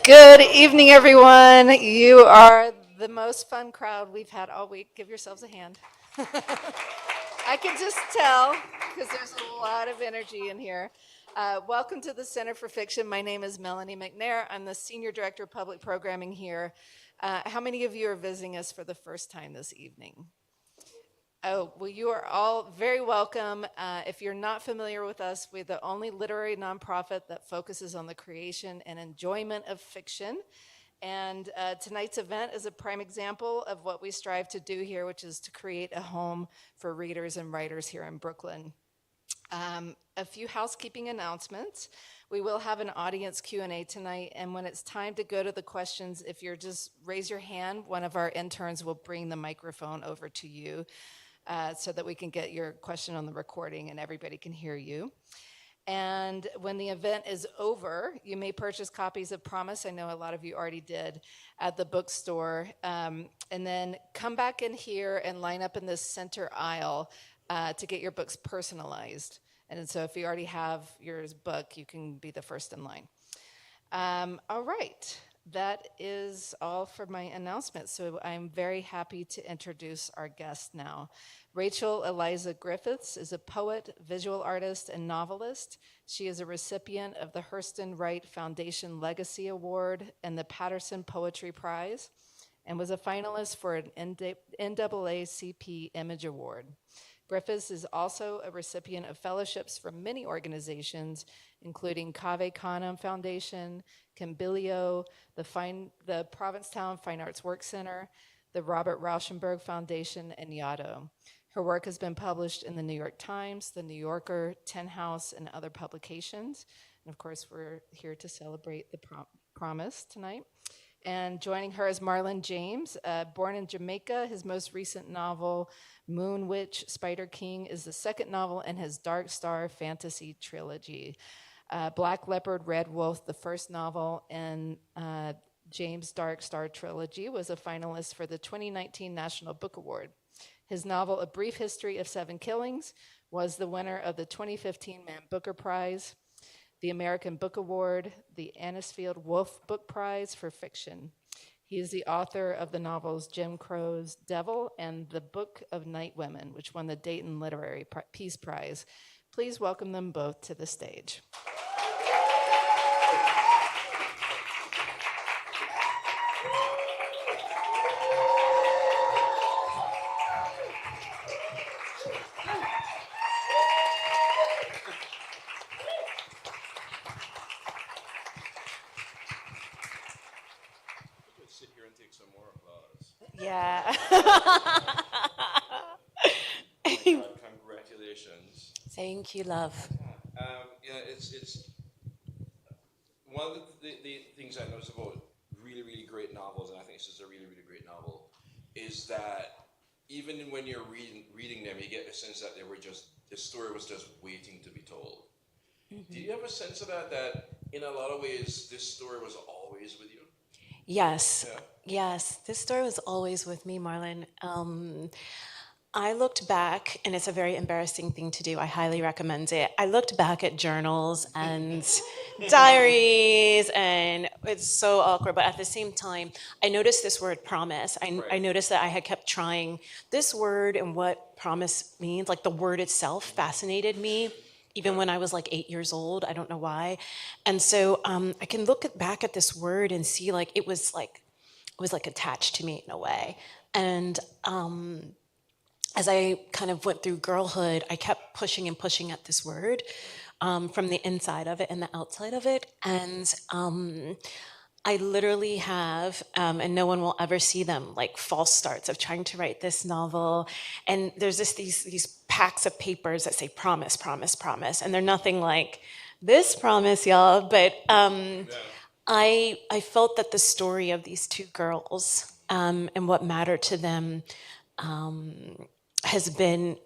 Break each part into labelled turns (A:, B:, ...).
A: Good evening, everyone. You are the most fun crowd we've had all week. Give yourselves a hand. I can just tell because there's a lot of energy in here. Welcome to the Center for Fiction. My name is Melanie McNair. I'm the Senior Director of Public Programming here. How many of you are visiting us for the first time this evening? Oh, well, you are all very welcome. If you're not familiar with us, we're the only literary nonprofit that focuses on the creation and enjoyment of fiction. And tonight's event is a prime example of what we strive to do here, which is to create a home for readers and writers here in Brooklyn. A few housekeeping announcements. We will have an audience Q&A tonight, and when it's time to go to the questions, if you're just raise your hand, one of our interns will bring the microphone over to you so that we can get your question on the recording and everybody can hear you. And when the event is over, you may purchase copies of Promise. I know a lot of you already did at the bookstore. And then come back in here and line up in this center aisle to get your books personalized. And so if you already have yours booked, you can be the first in line. All right. That is all for my announcement. So I'm very happy to introduce our guest now. Rachel Eliza Griffiths is a poet, visual artist, and novelist. She is a recipient of the Hurston Wright Foundation Legacy Award and the Patterson Poetry Prize, and was a finalist for an NAACP Image Award. Griffiths is also a recipient of fellowships from many organizations, including Cave Canem Foundation, Cambilio, the Provincetown Fine Arts Work Center, the Robert Rauschenberg Foundation, and Yaddo. Her work has been published in the New York Times, the New Yorker, Tin House, and other publications. And of course, we're here to celebrate the Promise tonight. And joining her is Marlon James, born in Jamaica. His most recent novel, Moon Witch, Spider King, is the second novel in his Dark Star fantasy trilogy. Black Leopard, Red Wolf, the first novel in James' Dark Star trilogy, was a finalist for the 2019 National Book Award. His novel, A Brief History of Seven Killings, was the winner of the 2015 Man Booker Prize, the American Book Award, the Anisfield Wolf Book Prize for fiction. He is the author of the novels Jim Crow's Devil and The Book of Night Women, which won the Dayton Literary Peace Prize. Please welcome them both to the stage. Yeah.
B: Congratulations.
C: Thank you, love.
B: It's one of the things I notice about really, really great novels, and I think this is a really, really great novel, is that even when you're reading them, you get a sense that the story was just waiting to be told. Mm-hmm. Do you have a sense of that in a lot of ways, this story was always with you?
C: Yes. Yeah. Yes. This story was always with me, Marlon. I looked back, and it's a very embarrassing thing to do. I highly recommend it. I looked back at journals and diaries, and it's so awkward. But at the same time, I noticed this word promise. I noticed that I had kept trying this word and what promise means. Like the word itself fascinated me. Even when I was like 8 years old, I don't know why. And so I can look back at this word and see like it was like attached to me in a way. And as I kind of went through girlhood, I kept pushing and pushing at this word from the inside of it and the outside of it. And I literally have, and no one will ever see them, like false starts of trying to write this novel. And there's these packs of papers that say promise, promise, promise. And they're nothing like this promise, y'all. But I felt that the story of these two girls and what mattered to them has been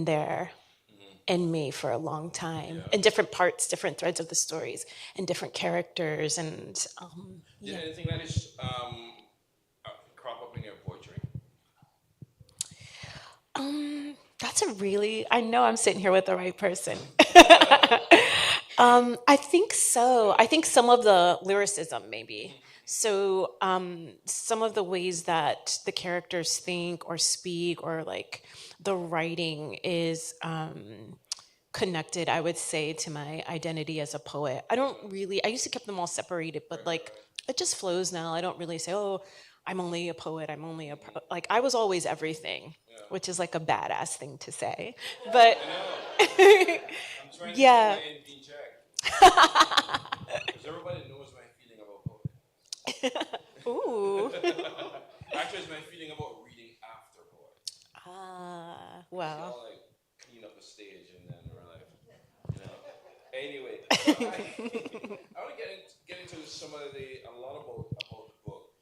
C: there in me for a long time, in different parts, different threads of the stories, and different characters, and
B: Did anything that is crop up in your poetry?
C: That's a really, I know I'm sitting here with the right person. I think so. I think some of the lyricism, maybe. So, some of the ways that the characters think or speak, or like the writing is connected, I would say, to my identity as a poet. I don't really, I used to keep them all separated, but like it just flows now. I don't really say, oh, I'm only a poet, I'm only a, like, I was always everything, which is like a badass thing to say. But
B: I know. I'm trying to keep
C: yeah.
B: my energy in check because everybody knows my feeling about poetry.
C: Ooh.
B: Actually, it's my feeling about reading after poetry.
C: Ah,
B: See,
C: well.
B: I'll like clean up the stage and then we're like, you know. Anyway, so I want to get into some of the a lot about the book.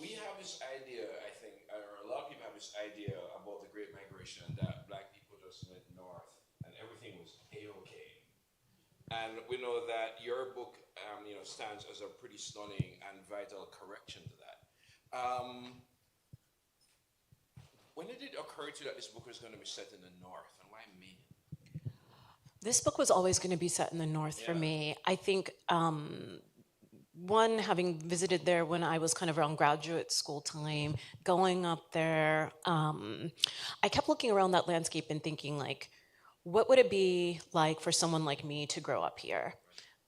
B: We have this idea, I think, or a lot of people have this idea about the Great Migration, that black people just went north and everything was a-okay. And we know that your book, stands as a pretty stunning and vital correction to that. Um, when did it occur to you that this book was going to be set in the North, and why Maine?
C: This book was always going to be set in the North for
B: Yeah.
C: me. I think, one, having visited there when I was kind of around graduate school time, going up there, I kept looking around that landscape and thinking, like, what would it be like for someone like me to grow up here?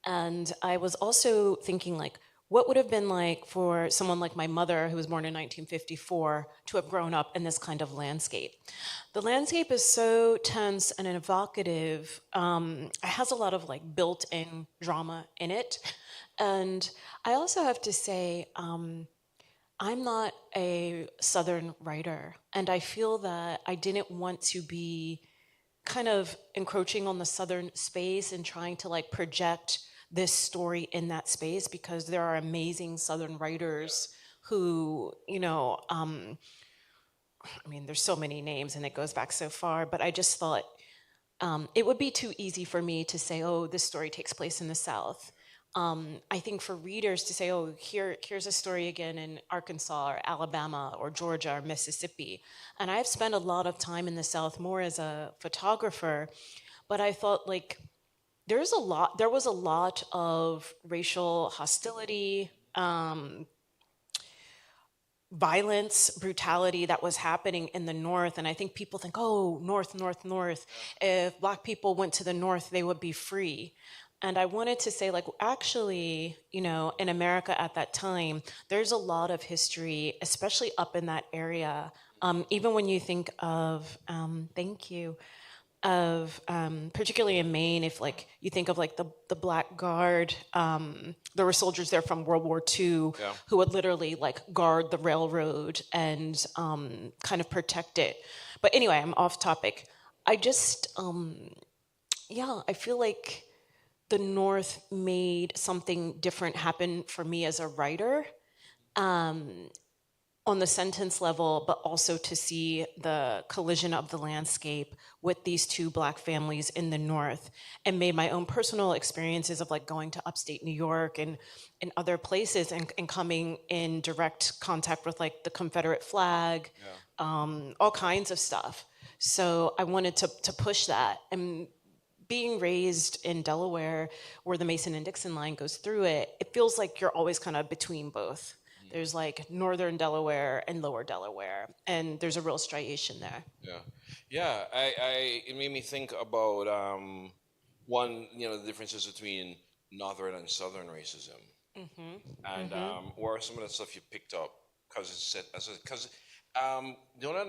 C: And I was also thinking, like, what would have been like for someone like my mother, who was born in 1954, to have grown up in this kind of landscape? The landscape is so tense and evocative. It has a lot of like built-in drama in it. And I also have to say, I'm not a Southern writer, and I feel that I didn't want to be kind of encroaching on the Southern space and trying to like project this story in that space, because there are amazing Southern writers who, I mean, there's so many names and it goes back so far, but I just thought it would be too easy for me to say, oh, this story takes place in the South. I think for readers to say, oh, here's a story again in Arkansas or Alabama or Georgia or Mississippi. And I've spent a lot of time in the South more as a photographer, but I thought, like, there was a lot of racial hostility, violence, brutality that was happening in the North. And I think people think, oh, North, North, North. If Black people went to the North, they would be free. And I wanted to say, like, actually, in America at that time, there's a lot of history, especially up in that area. Even when you think of, thank you, of particularly in Maine, if like you think of like the Black Guard, there were soldiers there from World War II
B: Yeah.
C: who would literally like guard the railroad and kind of protect it. But anyway, I'm off topic. I just, yeah, I feel like the North made something different happen for me as a writer, on the sentence level, but also to see the collision of the landscape with these two Black families in the North, and made my own personal experiences of like going to upstate New York and other places, and coming in direct contact with like the Confederate flag, all kinds of stuff. So I wanted to push that. And being raised in Delaware, where the Mason and Dixon line goes through it, it feels like you're always kind of between both. There's like northern Delaware and lower Delaware, and there's a real striation there.
B: Yeah, yeah. It made me think about one, the differences between northern and southern racism, and what are some of the stuff you picked up? Because it's set because the other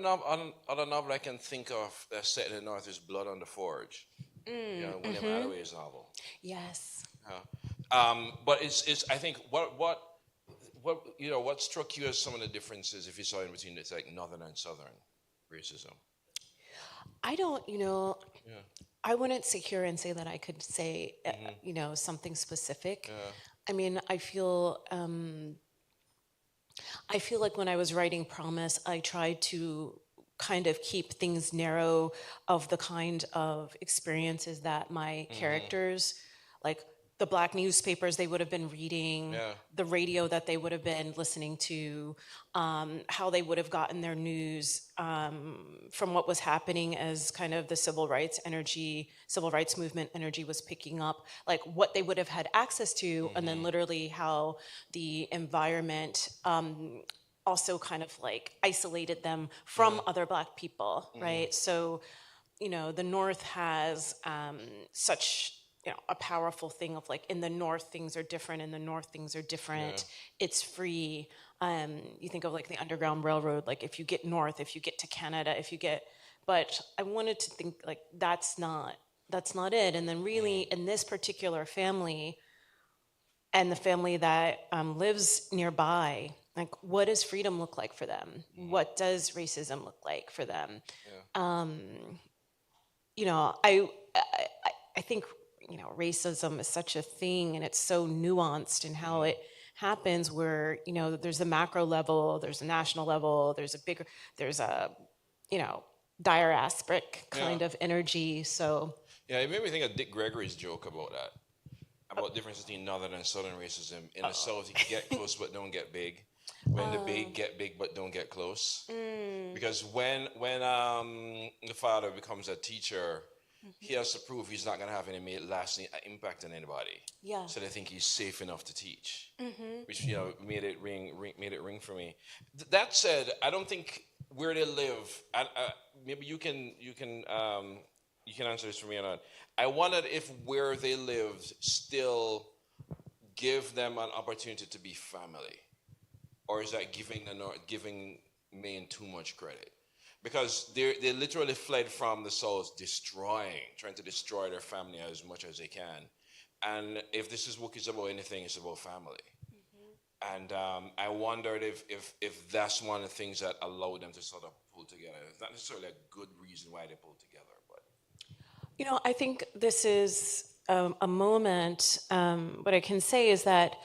B: novel I can think of that's set in the north is Blood on the Forge. William Attaway's novel.
C: Yes.
B: But it's I think what struck you as some of the differences, if you saw in between, it's like northern and southern racism.
C: I don't,
B: Yeah.
C: I wouldn't sit here and say that I could say, something specific.
B: Yeah.
C: I mean, I feel like when I was writing Promise, I tried to kind of keep things narrow of the kind of experiences that my characters, like the black newspapers they would have been reading,
B: Yeah.
C: the radio that they would have been listening to, how they would have gotten their news from what was happening as kind of the civil rights movement energy was picking up, like what they would have had access to, and then literally how the environment also kind of like isolated them from other black people, right? So the North has such a powerful thing of like in the North things are different, in the North things are different. It's free. You think of like the Underground Railroad, like if you get north, if you get to Canada, but I wanted to think like that's not it. And then really in this particular family and the family that lives nearby, like what does freedom look like for them? What does racism look like for them? I think racism is such a thing, and it's so nuanced in how it happens. Where there's a macro level, there's a national level, there's a diasporic kind of energy. So
B: Yeah, it made me think of Dick Gregory's joke about that, about difference between northern and southern racism. In the South, you can get close but don't get big. When the big get big but don't get close. Because when the father becomes a teacher, he has to prove he's not going to have any lasting impact on anybody.
C: yeah,
B: So they think he's safe enough to teach, which made it ring for me. That said, I don't think where they live. Maybe you can answer this for me or not. I wondered if where they lived still give them an opportunity to be family, or is that giving Maine too much credit? Because they literally fled from the South, trying to destroy their family as much as they can. And if this book is about anything, it's about family. And I wondered if that's one of the things that allowed them to sort of pull together. It's not necessarily a good reason why they pulled together, but
C: I think this is a moment. What I can say is that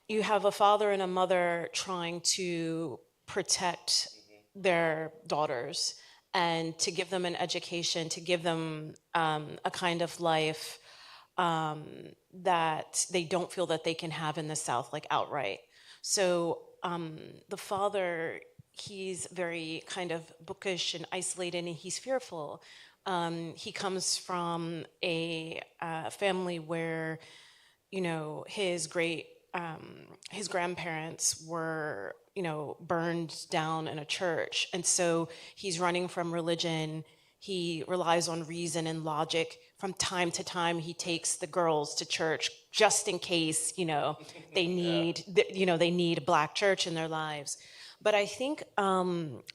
C: you have a father and a mother trying to protect their daughters and to give them an education, to give them a kind of life that they don't feel that they can have in the South, like outright. So the father, he's very kind of bookish and isolated, and he's fearful. He comes from a family where, his grandparents were, burned down in a church. And so he's running from religion. He relies on reason and logic. From time to time, he takes the girls to church just in case, they need a black church in their lives. But I think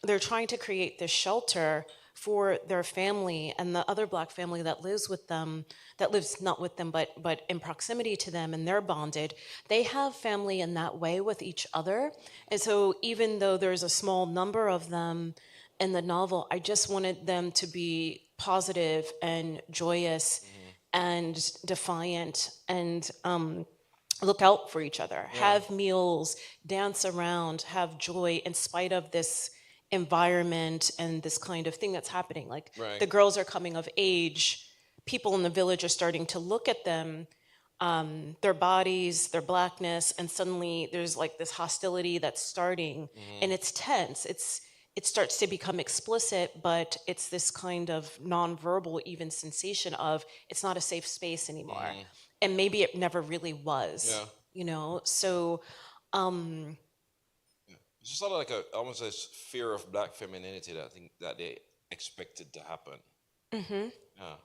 C: they're trying to create this shelter for their family and the other black family that lives not with them, but in proximity to them, and they're bonded. They have family in that way with each other. And so even though there's a small number of them in the novel, I just wanted them to be positive and joyous and defiant and look out for each other, have meals, dance around, have joy in spite of this environment and this kind of thing that's happening. Like
B: Right.
C: the girls are coming of age, people in the village are starting to look at them, their bodies, their blackness, and suddenly there's like this hostility that's starting, and it's tense. It starts to become explicit, but it's this kind of nonverbal even sensation of it's not a safe space anymore. And maybe it never really was, So
B: it's just sort of like almost this fear of black femininity that I think that they expected to happen. Yeah.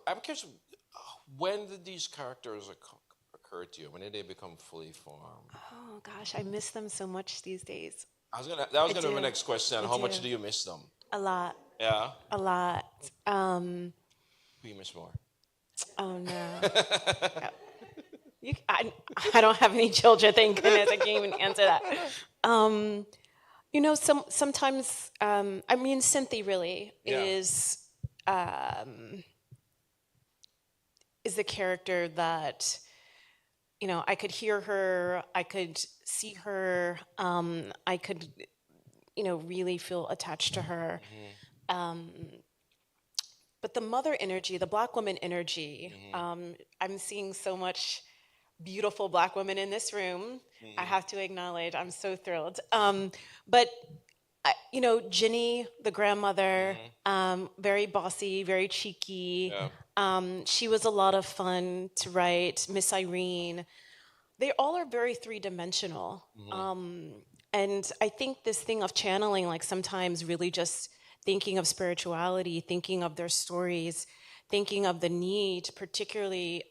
B: I'm curious. When did these characters occur to you? When did they become fully formed?
C: oh gosh, I miss them so much these days.
B: That was gonna be my
C: do.
B: next question.
C: I
B: How much
C: do.
B: do you miss them?
C: A lot.
B: Yeah.
C: A lot.
B: Who you miss more?
C: Oh no. I don't have any children, thank goodness. I can't even answer that. Sometimes, Cynthia really is the character that, I could hear her, I could see her, I could, really feel attached to her. but the mother energy, the black woman energy,
B: Mm-hmm.
C: I'm seeing so much beautiful black women in this room. I
B: Mm-hmm.
C: have to acknowledge, I'm so thrilled. But Ginny, the grandmother,
B: Mm-hmm.
C: very bossy, very cheeky.
B: Yeah.
C: She was a lot of fun to write. Miss Irene, they all are very three-dimensional.
B: Mm-hmm.
C: And I think this thing of channeling, like sometimes really just thinking of spirituality, thinking of their stories, thinking of the need, particularly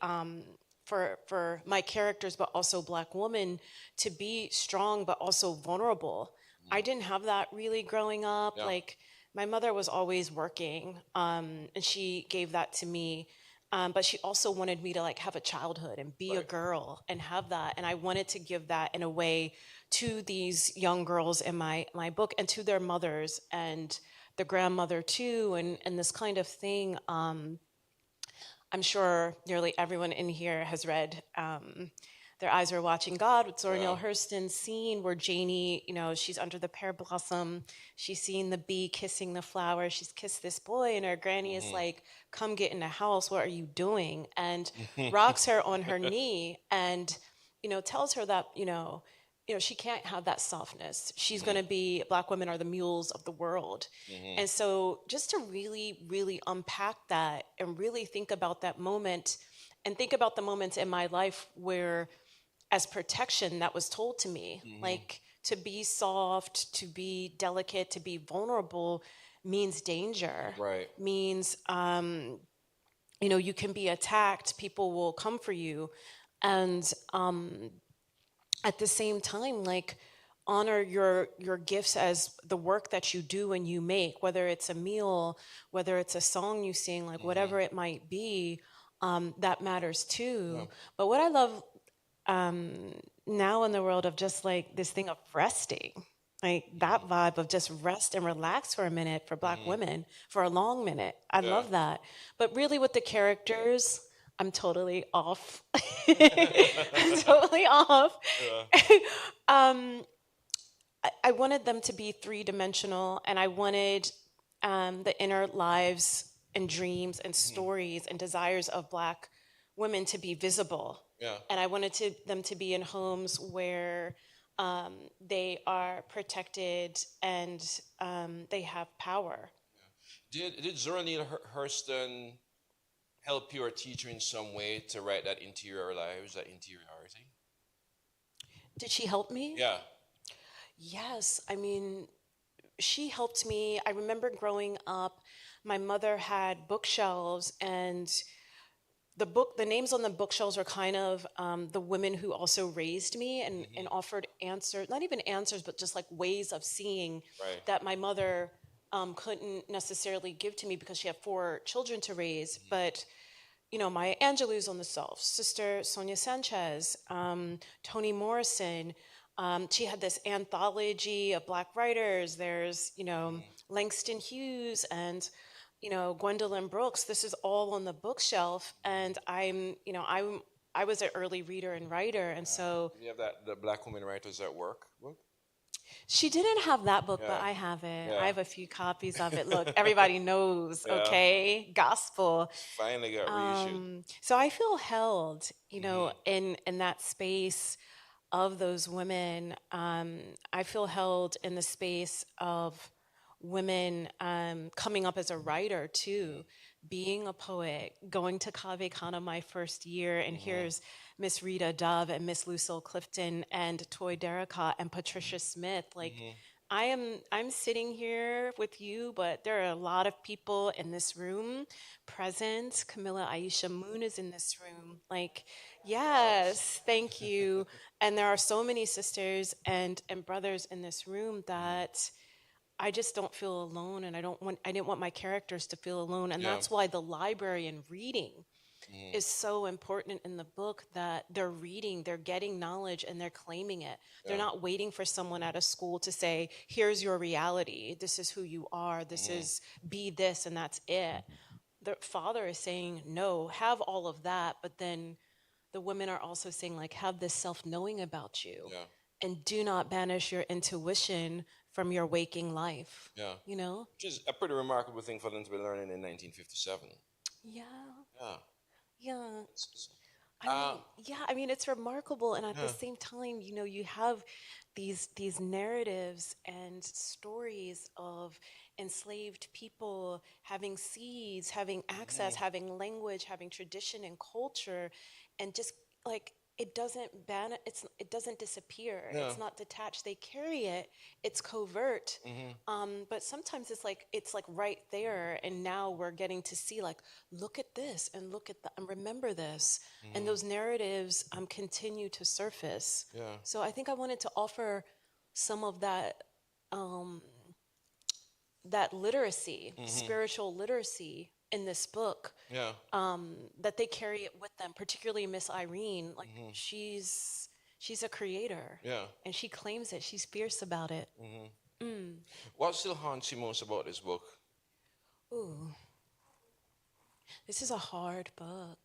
C: for my characters, but also Black women, to be strong but also vulnerable. I didn't have that really growing up.
B: Yeah.
C: Like my mother was always working, and she gave that to me. But she also wanted me to like have a childhood and be a
B: Right.
C: girl and have that. And I wanted to give that in a way to these young girls in my book and to their mothers and the grandmother too. And this kind of thing. I'm sure nearly everyone in here has read Their Eyes Are Watching God with Zora
B: Yeah.
C: Neale Hurston's scene where Janie, she's under the pear blossom. She's seen the bee kissing the flower. She's kissed this boy, and her granny is
B: Mm-hmm.
C: like, "Come get in the house. What are you doing?" And
B: Mm-hmm.
C: rocks her on her knee and, tells her that, she can't have that softness. She's going to be, Black women are the mules of the world.
B: Mm-hmm.
C: And so just to really, really unpack that and really think about that moment and think about the moments in my life where, as protection, that was told to me,
B: Mm-hmm.
C: like to be soft, to be delicate, to be vulnerable means danger,
B: Right.
C: means, you can be attacked, people will come for you. And at the same time, like, honor your gifts as the work that you do and you make, whether it's a meal, whether it's a song you sing, like
B: Mm-hmm.
C: whatever it might be, that matters
B: Yeah.
C: too. But what I love now in the world of just like this thing of resting, like that
B: Mm-hmm.
C: vibe of just rest and relax for a minute for Black
B: Mm-hmm.
C: women, for a long minute. I
B: Yeah.
C: love that. But really with the characters, I'm totally off. I'm totally off.
B: Yeah.
C: um, I wanted them to be three-dimensional, and I wanted the inner lives and dreams and
B: Mm-hmm.
C: stories and desires of Black women to be visible.
B: Yeah.
C: And I wanted them to be in homes where they are protected and they have power.
B: Did Zora Neale Hurston help you or teach you in some way to write that interior lives, that interiority?
C: Did she help me?
B: Yeah.
C: Yes. I mean, she helped me. I remember growing up, my mother had bookshelves, and the names on the bookshelves were kind of the women who also raised me and
B: Mm-hmm.
C: offered answers, not even answers, but just like ways of seeing
B: Right.
C: that my mother couldn't necessarily give to me because she had four children to raise.
B: Mm-hmm.
C: But Maya Angelou's on the shelf, Sister Sonia Sanchez, Toni Morrison. She had this anthology of Black writers. There's,
B: Mm-hmm.
C: Langston Hughes and, Gwendolyn Brooks. This is all on the bookshelf. And I was an early reader and writer. And so
B: Did you have that the Black Women Writers at Work book?
C: she didn't have that book, but
B: Yeah.
C: I have it. I
B: Yeah.
C: have a few copies of it. Look, everybody knows,
B: Yeah.
C: okay? Gospel.
B: Finally got reissued.
C: So I feel held,
B: Mm-hmm.
C: in that space of those women. I feel held in the space of women coming up as a writer too, being a poet, going to Cave Kana my first year, and
B: Mm-hmm.
C: here's Miss Rita Dove and Miss Lucille Clifton and Toy Derricott and Patricia Smith. Like,
B: Mm-hmm.
C: I'm sitting here with you, but there are a lot of people in this room present. Camilla Aisha Moon is in this room. Like, yes, thank you. And there are so many sisters and brothers in this room
B: Mm-hmm.
C: that I just don't feel alone, and I didn't want my characters to feel alone. And
B: Yeah.
C: that's why the library and reading
B: Mm-hmm.
C: is so important in the book, that they're reading, they're getting knowledge, and they're claiming it. They're
B: Yeah.
C: not waiting for someone at a school to say, here's your reality. This is who you are. This
B: Mm-hmm.
C: is be this, and that's it. The father is saying, no, have all of that. But then the women are also saying, like, have this self knowing about you.
B: Yeah.
C: And do not banish your intuition from your waking life,
B: Yeah.
C: you know?
B: Which is a pretty remarkable thing for them to be learning in 1957.
C: Yeah,
B: Yeah.
C: yeah.
B: It's-
C: I mean, yeah, I mean it's remarkable, and at the
B: yeah.
C: same time, you have these narratives and stories of enslaved people having seeds, having access, having language, having tradition and culture, and just like it doesn't disappear.
B: Yeah.
C: It's not detached. They carry it. It's covert.
B: Mm-hmm.
C: But sometimes it's like right there, and now we're getting to see like, look at this and look at that and remember this, and
B: Mm-hmm.
C: those narratives continue to surface.
B: Yeah.
C: So I think I wanted to offer some of um, that literacy,
B: Mm-hmm.
C: spiritual literacy in this book,
B: Yeah.
C: that they carry it with them, particularly Miss Irene. Like
B: Mm-hmm.
C: she's a creator,
B: Yeah.
C: and she claims it. She's fierce about it.
B: Mm-hmm.
C: Mm.
B: What still haunts you most about this book?
C: Ooh, this is a hard book.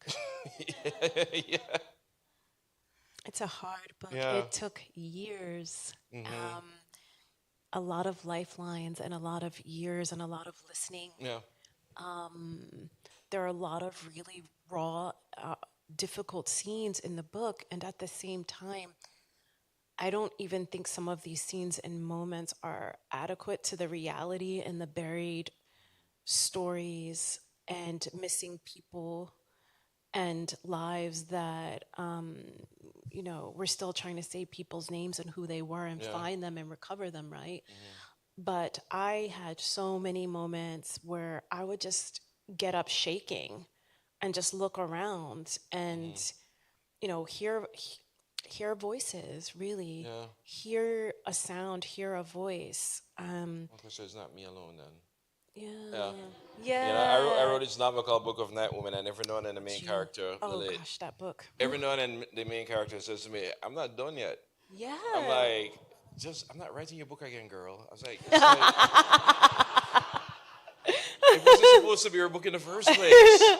B: Yeah.
C: It's a hard book.
B: Yeah.
C: It took years,
B: Mm-hmm.
C: a lot of lifelines, and a lot of years, and a lot of listening.
B: Yeah.
C: There are a lot of really raw, difficult scenes in the book, and at the same time, I don't even think some of these scenes and moments are adequate to the reality and the buried stories and missing people and lives that we're still trying to say people's names and who they were and
B: Yeah.
C: find them and recover them, right?
B: Mm-hmm.
C: But I had so many moments where I would just get up shaking and just look around and hear voices, really
B: Yeah.
C: hear a sound, hear a voice.
B: Okay, so it's not me alone then.
C: Yeah.
B: Yeah.
C: Yeah.
B: You know, I wrote this novel called Book of Night Woman, and every now and then the main
C: Gee.
B: character,
C: Oh
B: Lily,
C: gosh, that book.
B: every now and then the main character says to me, "I'm not done yet."
C: Yeah.
B: I'm like, I'm not writing your book again, girl. I was like, it's like it wasn't supposed to be your book in the first place. I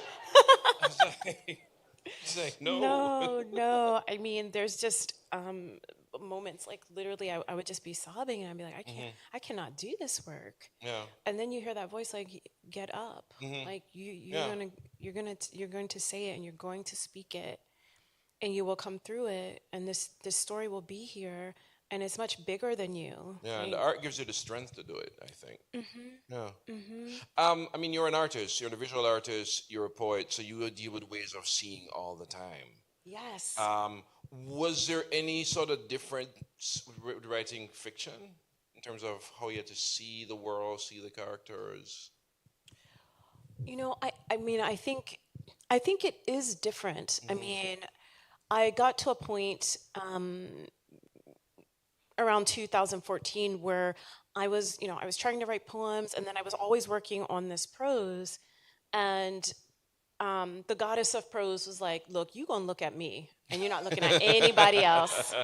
B: was like, it's like, no.
C: No, no. I mean, there's just moments like literally I would just be sobbing and I'd be like, I cannot do this work.
B: Yeah.
C: And then you hear that voice like, get up. Like
B: Yeah.
C: you're going to say it and you're going to speak it and you will come through it and this story will be here and it's much bigger than you.
B: Yeah, and
C: right?
B: the art gives you the strength to do it, I think. Yeah.
C: Mm-hmm.
B: I mean, you're an artist. You're a visual artist. You're a poet, so you would deal with ways of seeing all the time.
C: Yes.
B: Was there any sort of difference with writing fiction in terms of how you had to see the world, see the characters?
C: I mean, I think it is different. I mean, I got to a point around 2014 where I was trying to write poems, and then I was always working on this prose, and the goddess of prose was like, look, you're going to look at me and you're not looking at anybody else.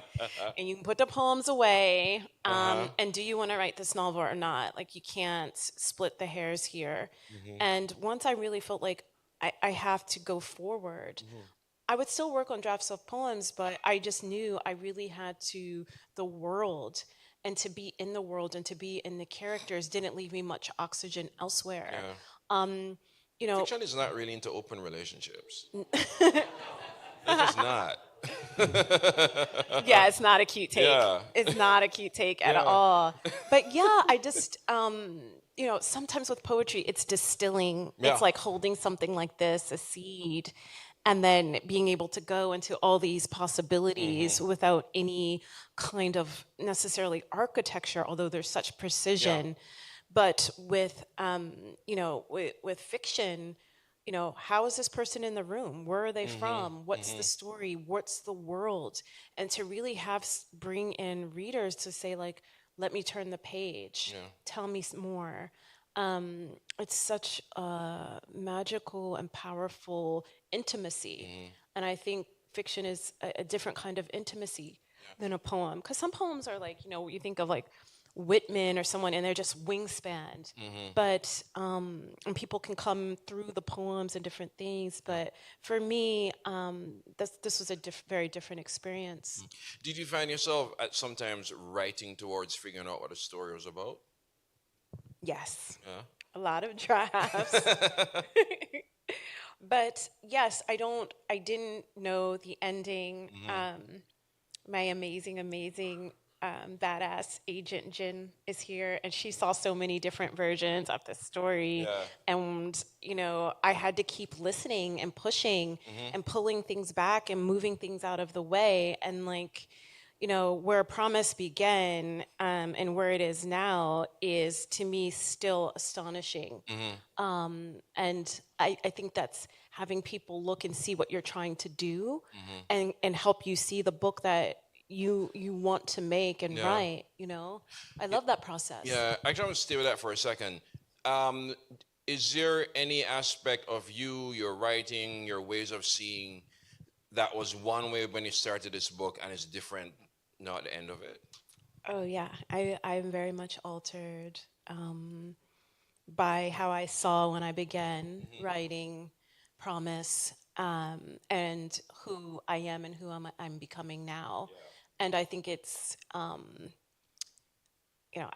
C: And you can put the poems away. And do you want to write this novel or not? Like, you can't split the hairs here. And once I really felt like I have to go forward, I would still work on drafts of poems, but I just knew I really had to, the world, and to be in the world and to be in the characters didn't leave me much oxygen elsewhere.
B: Yeah. Fiction is not really into open relationships. It's just not.
C: Yeah, it's not a cute take.
B: Yeah.
C: It's not a cute take at all. But yeah, I just, sometimes with poetry, it's distilling.
B: Yeah.
C: It's like holding something like this, a seed, and then being able to go into all these possibilities without any kind of necessarily architecture, although there's such precision. But with, with fiction, how is this person in the room? Where are they from? What's the story? What's the world? And to really bring in readers to say, like, let me turn the page.
B: Yeah.
C: Tell me more. It's such a magical and powerful intimacy. And I think fiction is a different kind of intimacy than a poem. Because some poems are like, you think of like Whitman or someone, and they're just wingspan. But and people can come through the poems and different things. But for me, this was a very different experience.
B: Did you find yourself at sometimes writing towards figuring out what the story was about?
C: Yes,
B: Yeah.
C: a lot of drafts. But yes, I didn't know the ending. My amazing, badass agent Jin is here, and she saw so many different versions of the story.
B: Yeah.
C: And, I had to keep listening and pushing and pulling things back and moving things out of the way. And, like, where Promise began and where it is now is to me still astonishing. And I think that's having people look and see what you're trying to do and help you see the book that you want to make and
B: Yeah.
C: write, I love that process.
B: Yeah, actually, I'm gonna stay with that for a second. Um, is there any aspect of you, your writing, your ways of seeing that was one way when you started this book and is different now at the end of it?
C: Oh yeah, I'm very much altered by how I saw when I began writing Promise, and who I am and who I'm becoming now. And I think it's, I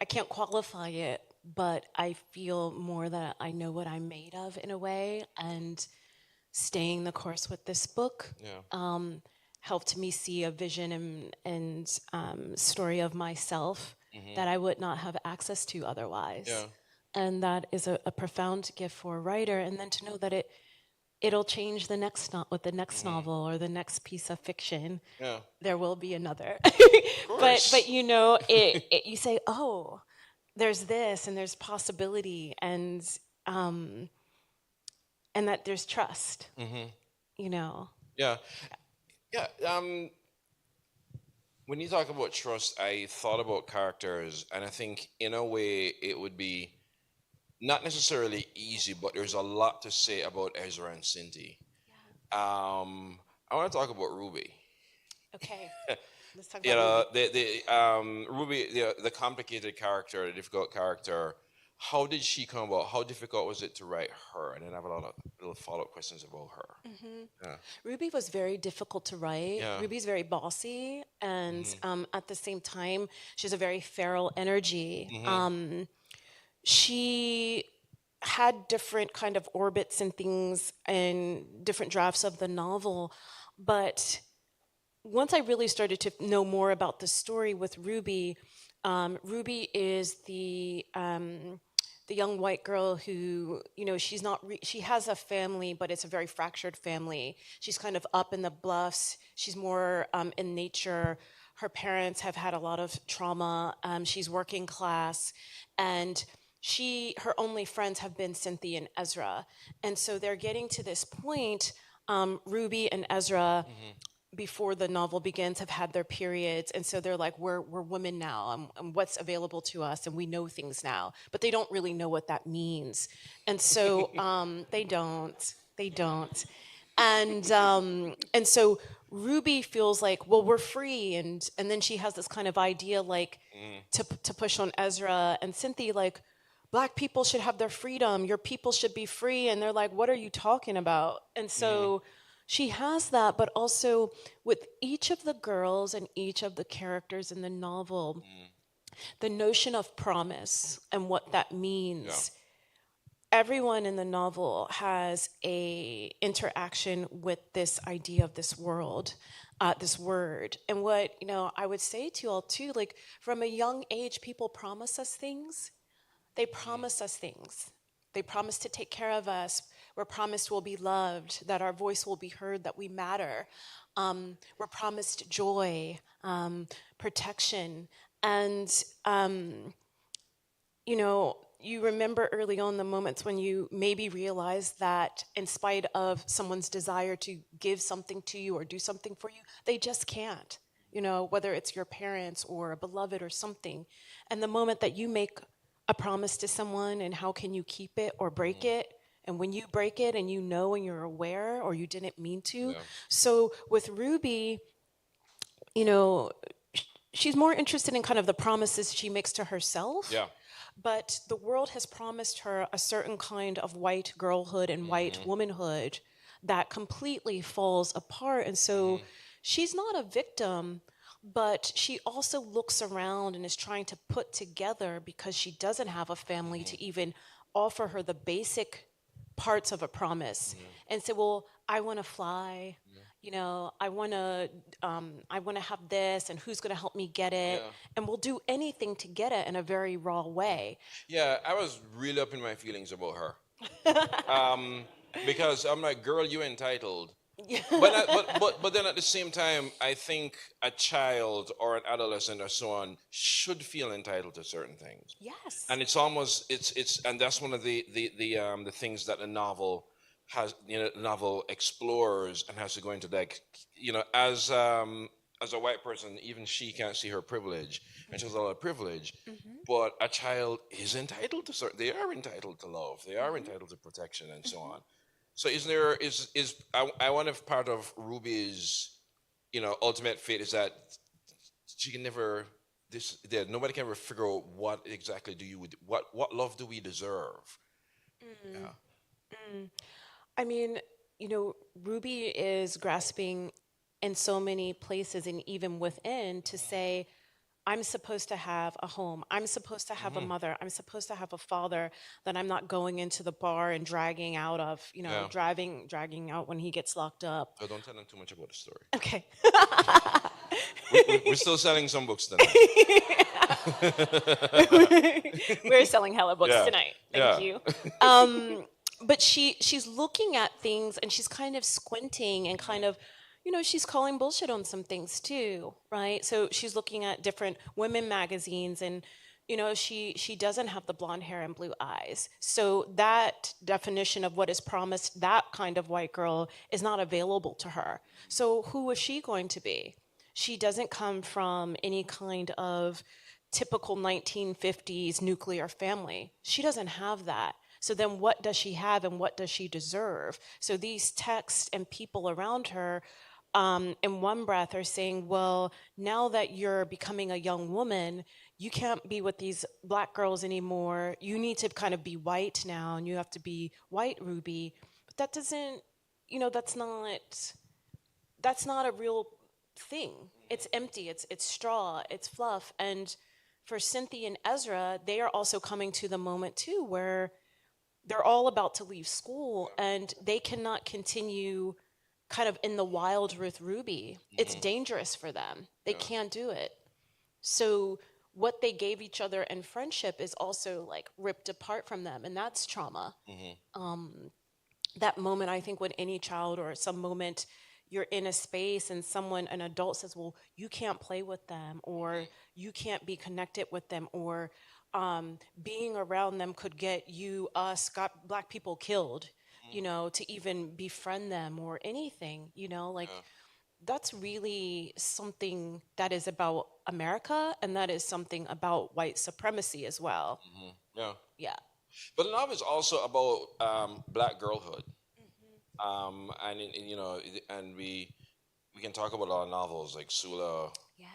C: can't qualify it, but I feel more that I know what I'm made of in a way. And staying the course with this book
B: Yeah.
C: helped me see a vision and story of myself that I would not have access to otherwise.
B: Yeah.
C: And that is a profound gift for a writer. And then to know that it'll change the next with the next novel or the next piece of fiction.
B: Yeah.
C: There will be another.
B: course.
C: but you say, oh, there's this and there's possibility and that there's trust.
B: Yeah. Yeah. When you talk about trust, I thought about characters, and I think in a way it would be not necessarily easy, but there's a lot to say about Ezra and Cindy. I want to talk about Ruby.
C: Okay. Let's talk
B: You
C: about
B: know,
C: Ruby.
B: Ruby, the complicated character, the difficult character. How did she come about? How difficult was it to write her? And then I have a lot of little follow up questions about her. Yeah.
C: Ruby was very difficult to write.
B: Yeah.
C: Ruby's very bossy, and at the same time, she has a very feral energy. She had different kind of orbits and things in different drafts of the novel, but once I really started to know more about the story with Ruby, Ruby is the young white girl who, she's not, she has a family, but it's a very fractured family. She's kind of up in the bluffs. She's more in nature. Her parents have had a lot of trauma. She's working class, and her only friends have been Cynthia and Ezra. And so they're getting to this point, Ruby and Ezra, before the novel begins, have had their periods, and so they're like, we're women now, and what's available to us, and we know things now, but they don't really know what that means, and so they don't, and so Ruby feels like, well, we're free, and then she has this kind of idea, like, to push on Ezra and Cynthia, like, Black people should have their freedom, your people should be free, and they're like, what are you talking about? And so she has that, but also with each of the girls and each of the characters in the novel, the notion of promise and what that means. Everyone in the novel has a interaction with this idea of this world, this word. And what, I would say to you all too, like, from a young age, people promise us things. They promise us things. They promise to take care of us. We're promised we'll be loved, that our voice will be heard, that we matter. We're promised joy, protection. And, you remember early on the moments when you maybe realized that in spite of someone's desire to give something to you or do something for you, they just can't, whether it's your parents or a beloved or something. And the moment that you make a promise to someone, and how can you keep it or break it? And when you break it and and you're aware, or you didn't mean to.
B: Yeah.
C: So with Ruby, she's more interested in kind of the promises she makes to herself.
B: Yeah.
C: But the world has promised her a certain kind of white girlhood and white
B: Mm-hmm.
C: womanhood that completely falls apart. And so
B: Mm-hmm.
C: she's not a victim, but she also looks around and is trying to put together, because she doesn't have a family
B: Mm-hmm.
C: to even offer her the basic parts of a promise, and say, well, I want to fly, I want to have this, and who's going to help me get it,
B: Yeah.
C: and we'll do anything to get it in a very raw way.
B: Yeah, I was really up in my feelings about her. Um, because I'm like, girl, you entitled. But then at the same time, I think a child or an adolescent or so on should feel entitled to certain things.
C: Yes.
B: And it's almost it's and that's one of the things that the novel has, the novel explores and has to go into, like, as a white person, even she can't see her privilege, and she has a lot of privilege, but a child is entitled to certain, they are entitled to love, they are entitled to protection, and so on. So isn't there is I wonder if part of Ruby's, ultimate fate is that she can never, nobody can ever figure out what exactly what love do we deserve. Yeah.
C: I mean, Ruby is grasping in so many places and even within to say, I'm supposed to have a home. I'm supposed to have a
B: Hmm.
C: mother. I'm supposed to have a father that I'm not going into the bar and dragging out of,
B: Yeah.
C: dragging out when he gets locked up.
B: So don't tell them too much about the story.
C: Okay.
B: We're still selling some books tonight.
C: We're selling hella books
B: Yeah.
C: tonight. Thank
B: Yeah.
C: you. But she's looking at things and she's kind of squinting and kind of, she's calling bullshit on some things too, right? So she's looking at different women magazines, and she doesn't have the blonde hair and blue eyes. So that definition of what is promised, that kind of white girl, is not available to her. So who is she going to be? She doesn't come from any kind of typical 1950s nuclear family. She doesn't have that. So then what does she have and what does she deserve? So these texts and people around her, in one breath, are saying, well, now that you're becoming a young woman, you can't be with these black girls anymore. You need to kind of be white now, and you have to be white, Ruby. But that doesn't, that's not a real thing. It's empty. It's straw. It's fluff. And for Cynthia and Ezra, they are also coming to the moment too where they're all about to leave school and they cannot continue kind of in the wild with Ruby. It's dangerous for them. They can't do it. So what they gave each other in friendship is also like ripped apart from them, and that's trauma. That moment, I think, when any child or some moment you're in a space and an adult says, well, you can't play with them, or you can't be connected with them, or being around them could get got black people killed, to even befriend them or anything, like that's really something that is about America, and that is something about white supremacy as well.
B: Yeah.
C: Yeah.
B: But the novel is also about black girlhood. And and we can talk about a lot of novels like Sula,
C: Yes.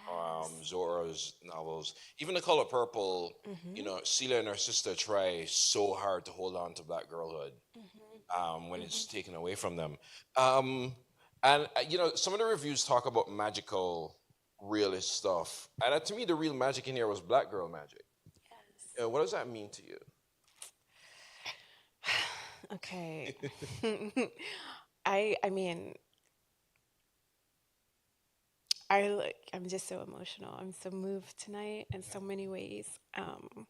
B: Zora's novels, even The Color Purple. Celia and her sister try so hard to hold on to black girlhood when it's taken away from them. And some of the reviews talk about magical, realist stuff, and to me, the real magic in here was black girl magic. What does that mean to you?
C: Okay. I mean, I'm just so emotional. I'm so moved tonight in so many ways. I'm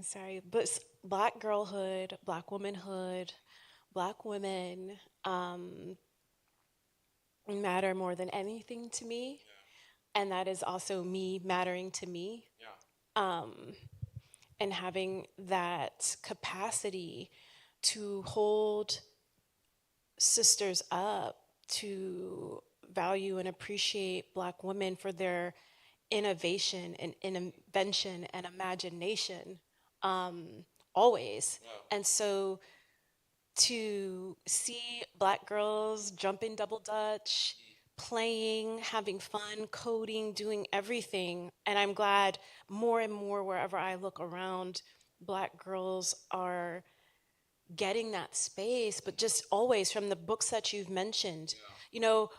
C: sorry, but black girlhood, black womanhood, black women matter more than anything to me, and that is also me mattering to me, and having that capacity to hold sisters up, to value and appreciate black women for their innovation and invention and imagination, always. And so to see black girls jumping double dutch, playing, having fun, coding, doing everything. And I'm glad more and more wherever I look around, Black girls are getting that space, but just always from the books that you've mentioned,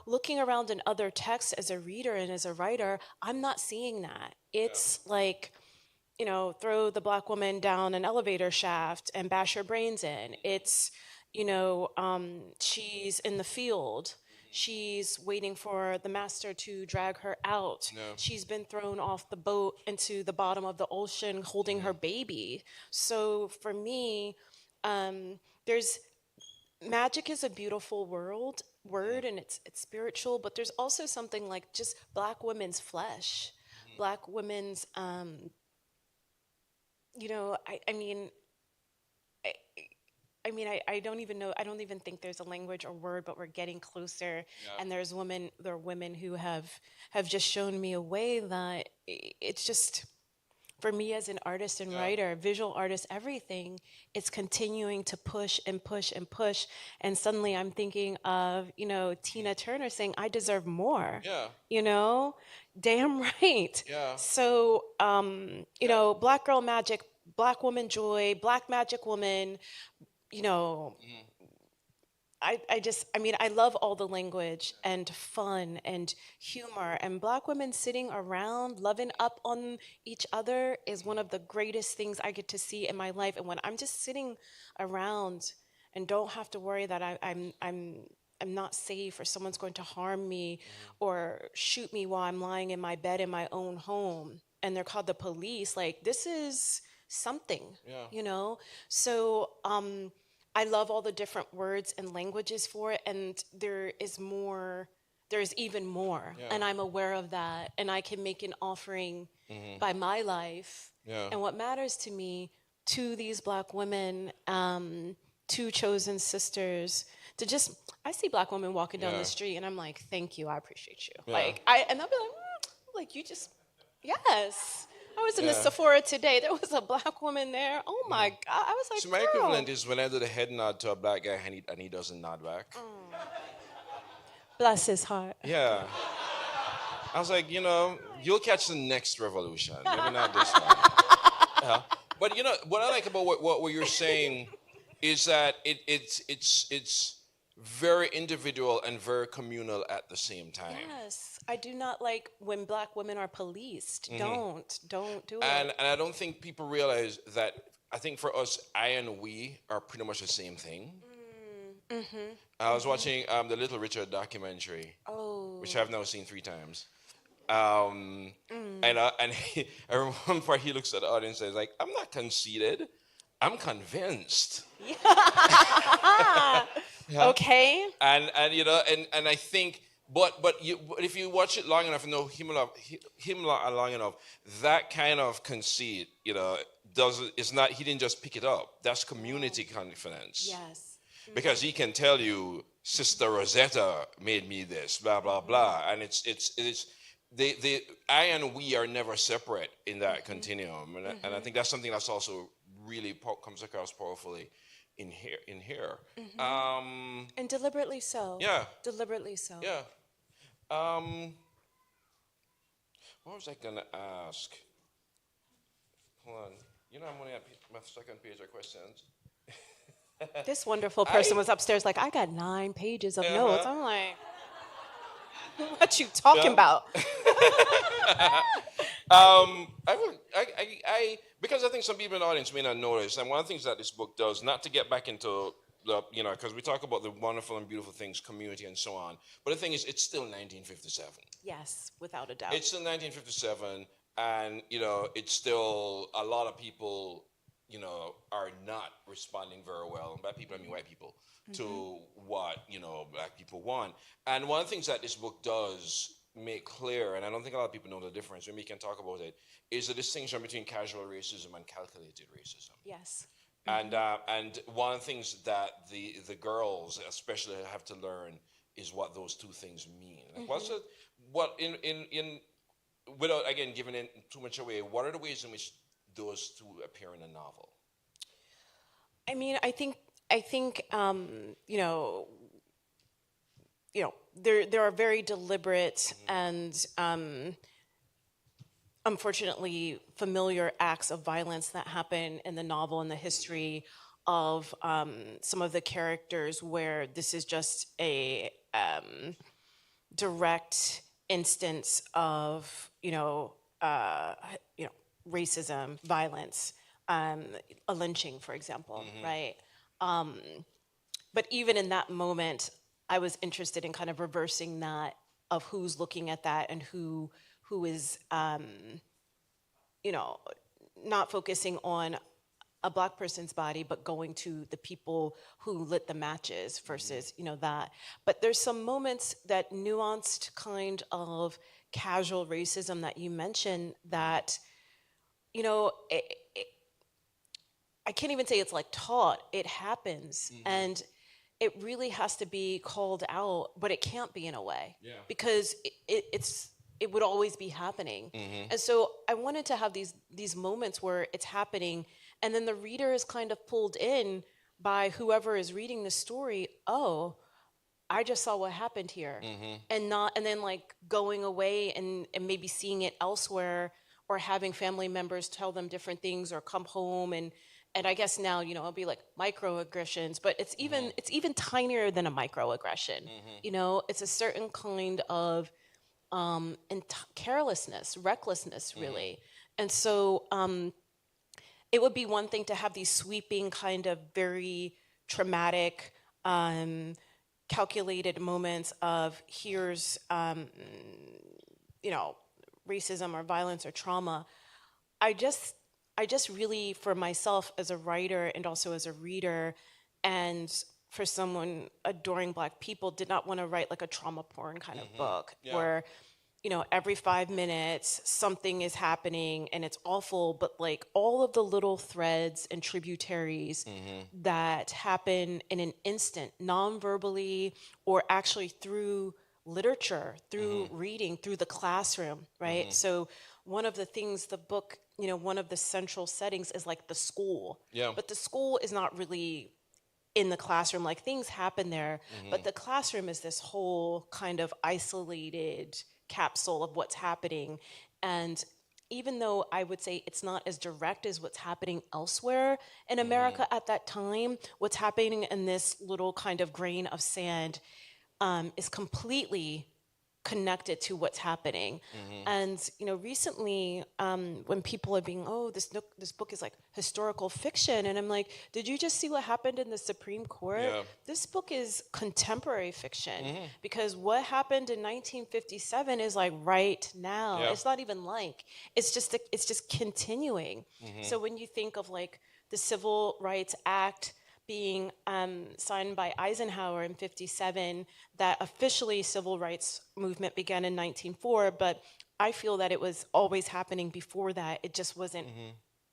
C: looking around in other texts as a reader and as a writer, I'm not seeing that. It's like, throw the Black woman down an elevator shaft and bash her brains in. It's, she's in the field. She's waiting for the master to drag her out.
B: Yeah.
C: She's been thrown off the boat into the bottom of the ocean holding her baby. So for me, there's magic is a beautiful word, and it's spiritual, but there's also something like just Black women's flesh, Black women's I mean, I don't even know. I don't even think there's a language or word, but we're getting closer.
B: Yeah.
C: And there are women who have just shown me a way that it's just, for me as an artist and writer, visual artist, everything, it's continuing to push and push and push. And suddenly I'm thinking of, Tina Turner saying, I deserve more.
B: Yeah.
C: Damn right.
B: Yeah.
C: So, Black girl magic, Black woman joy, Black magic woman, I love all the language and fun and humor, and Black women sitting around loving up on each other is one of the greatest things I get to see in my life. And when I'm just sitting around and don't have to worry that I'm not safe, or someone's going to harm me or shoot me while I'm lying in my bed in my own home, and they're called the police, like, this is something, So I love all the different words and languages for it, and there's even more, and I'm aware of that, and I can make an offering by my life and what matters to me to these Black women, two chosen sisters, I see Black women walking down the street, and I'm like, thank you, I appreciate you. And they'll be like, you just, yes. I was in the Sephora today. There was a Black woman there. Oh my God. I was like,
B: So my
C: girl.
B: equivalent is when I do the head nod to a Black guy and he doesn't nod back.
C: Bless his heart.
B: Yeah. I was like, you'll catch the next revolution. Maybe not this one. But what I like about what you're saying is that it's very individual and very communal at the same time.
C: Yes. I do not like when Black women are policed. Don't do it.
B: And I don't think people realize that. I think for us, I and we are pretty much the same thing. I was watching the Little Richard documentary, which I've now seen 3 times. And I remember one part he looks at the audience and says, like, I'm not conceited, I'm convinced.
C: Okay.
B: And I think, but if you watch it long enough and know him long enough, that kind of conceit, is not, he didn't just pick it up. That's community confidence.
C: Yes.
B: Because he can tell you, Sister Rosetta made me this, blah blah blah, and it's the I and we are never separate in that continuum, and I think that's something that's also really comes across powerfully in here.
C: And deliberately so.
B: Yeah.
C: Deliberately so.
B: Yeah. What was I gonna ask? Hold on. I'm only at my second page of questions.
C: This wonderful person was upstairs like, I got 9 pages of notes. I'm like, what you talking about?
B: Because I think some people in the audience may not notice, and one of the things that this book does, not to get back into the, because we talk about the wonderful and beautiful things, community and so on, but the thing is, it's still 1957.
C: Yes, without a doubt.
B: It's still 1957, and, it's still, a lot of people, are not responding very well, and by people I mean white people, to what, Black people want. And one of the things that this book does make clear, and I don't think a lot of people know the difference, maybe we can talk about it, is the distinction between casual racism and calculated racism.
C: Yes.
B: And one of the things that the girls especially have to learn is what those two things mean. Like without again giving it too much away, what are the ways in which those two appear in a novel?
C: I mean, I think there are very deliberate and unfortunately familiar acts of violence that happen in the novel and the history of some of the characters where this is just a direct instance of racism, violence, a lynching, for example, right? But even in that moment, I was interested in kind of reversing that of who's looking at that and who is you know not focusing on a black person's body, but going to the people who lit the matches versus that. But there's some moments, that nuanced kind of casual racism that you mentioned, that I can't even say it's like taught. It happens, and it really has to be called out, but it can't be in a way, because it would always be happening. And so I wanted to have these moments where it's happening, and then the reader is kind of pulled in by whoever is reading the story. Oh, I just saw what happened here, and then like going away and maybe seeing it elsewhere, or having family members tell them different things, or come home and I guess now it'll be like microaggressions, but it's even tinier than a microaggression. It's a certain kind of carelessness, recklessness, really. And so it would be one thing to have these sweeping, kind of very traumatic, calculated moments of here's racism or violence or trauma. I just really, for myself as a writer and also as a reader, and for someone adoring Black people, did not want to write like a trauma porn kind of book where every 5 minutes something is happening and it's awful, but like all of the little threads and tributaries that happen in an instant, non-verbally, or actually through literature, through reading, through the classroom, right? So one of the things, the book, one of the central settings is like the school. But the school is not really in the classroom. Like, things happen there, but the classroom is this whole kind of isolated capsule of what's happening. And even though I would say it's not as direct as what's happening elsewhere in America at that time, what's happening in this little kind of grain of sand is completely connected to what's happening. And recently, when people are being, oh, this book is like historical fiction, and I'm like, did you just see what happened in the Supreme Court? This book is contemporary fiction, because what happened in 1957 is like right now. It's not even like, it's just continuing. So when you think of like the Civil Rights Act being signed by Eisenhower in 57, that officially civil rights movement began in 1904, but I feel that it was always happening before that. It just wasn't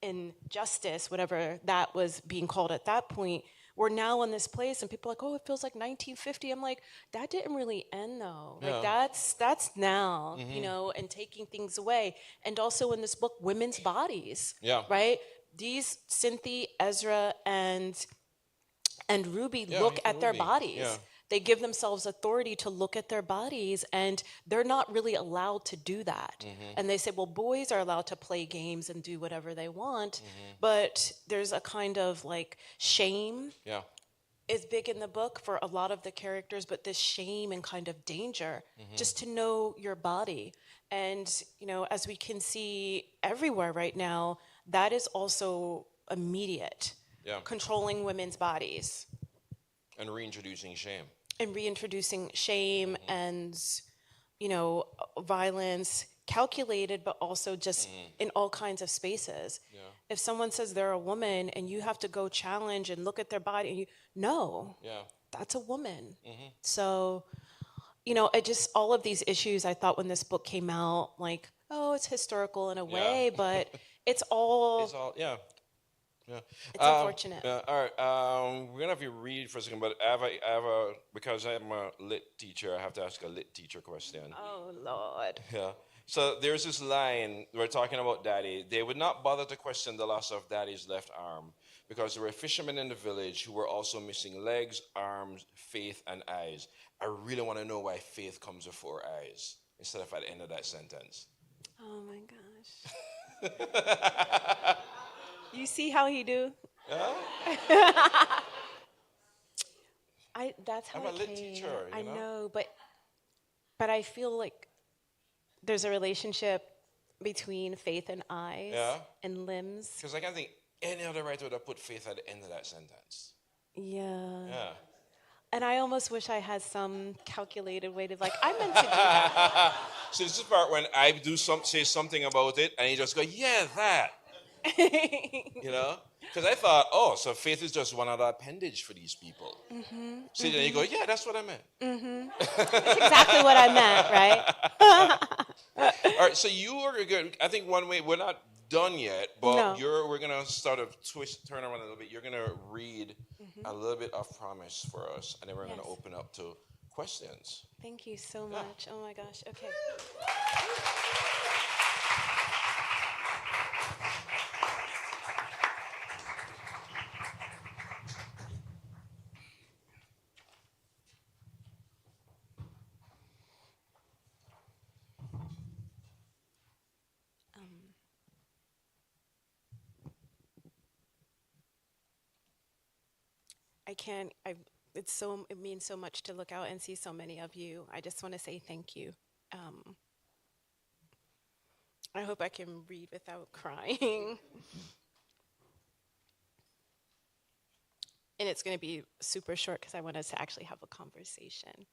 C: injustice, whatever that was being called at that point. We're now in this place and people are like, oh, it feels like 1950. I'm like, that didn't really end though. Like, that's now, and taking things away. And also in this book, women's bodies, right? These Cynthia, Ezra, and Ruby look at their bodies. They give themselves authority to look at their bodies, and they're not really allowed to do that. And they say, well, boys are allowed to play games and do whatever they want, but there's a kind of like shame is big in the book for a lot of the characters, but this shame and kind of danger just to know your body. And, as we can see everywhere right now, that is also immediate. Controlling women's bodies.
B: And reintroducing shame.
C: And, violence, calculated, but also just in all kinds of spaces. If someone says they're a woman and you have to go challenge and look at their body, and that's a woman. So, it just, all of these issues, I thought when this book came out, like, oh, it's historical in a way, but it's all, it's unfortunate.
B: All right. We're gonna have you read for a second, but I have a because I'm a lit teacher, I have to ask a lit teacher question.
C: Oh Lord.
B: So there's this line, we're talking about daddy. They would not bother to question the loss of daddy's left arm because there were fishermen in the village who were also missing legs, arms, faith, and eyes. I really want to know why faith comes before eyes instead of at the end of that sentence.
C: Oh my gosh. You see how he do?
B: Yeah?
C: That's how
B: I'm a
C: it
B: lit
C: came.
B: teacher,
C: I
B: you know?
C: know, but I feel like there's a relationship between faith and eyes
B: Yeah?
C: and limbs.
B: Because I can't think any other writer would have put faith at the end of that sentence.
C: Yeah.
B: Yeah.
C: And I almost wish I had some calculated way to like I meant to do that.
B: So this is the part when I say something about it, and you just go, yeah, that. You know? Because I thought, oh, so faith is just one other appendage for these people. So then you go, yeah, that's what I meant.
C: That's exactly what I meant, right?
B: All right, so you are good. I think one way we're not done yet, but
C: No.
B: we're gonna start a turn around a little bit. You're gonna read a little bit of promise for us, and then we're gonna
C: Yes.
B: open up to questions.
C: Thank you so
B: Yeah.
C: much. Oh my gosh. Okay. Um, I can't. It means so much to look out and see so many of you. I just want to say thank you. Um, I hope I can read without crying. And it's going to be super short because I want us to actually have a conversation.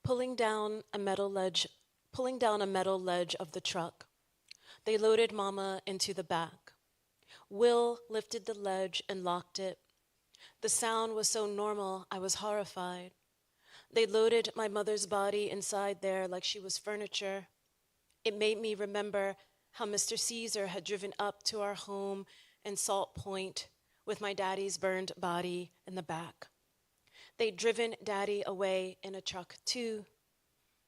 C: Pulling down a metal ledge of the truck, they loaded Mama into the back. Will lifted the ledge and locked it. The sound was so normal, I was horrified. They loaded my mother's body inside there like she was furniture. It made me remember how Mr. Caesar had driven up to our home in Salt Point with my daddy's burned body in the back. They'd driven Daddy away in a truck, too.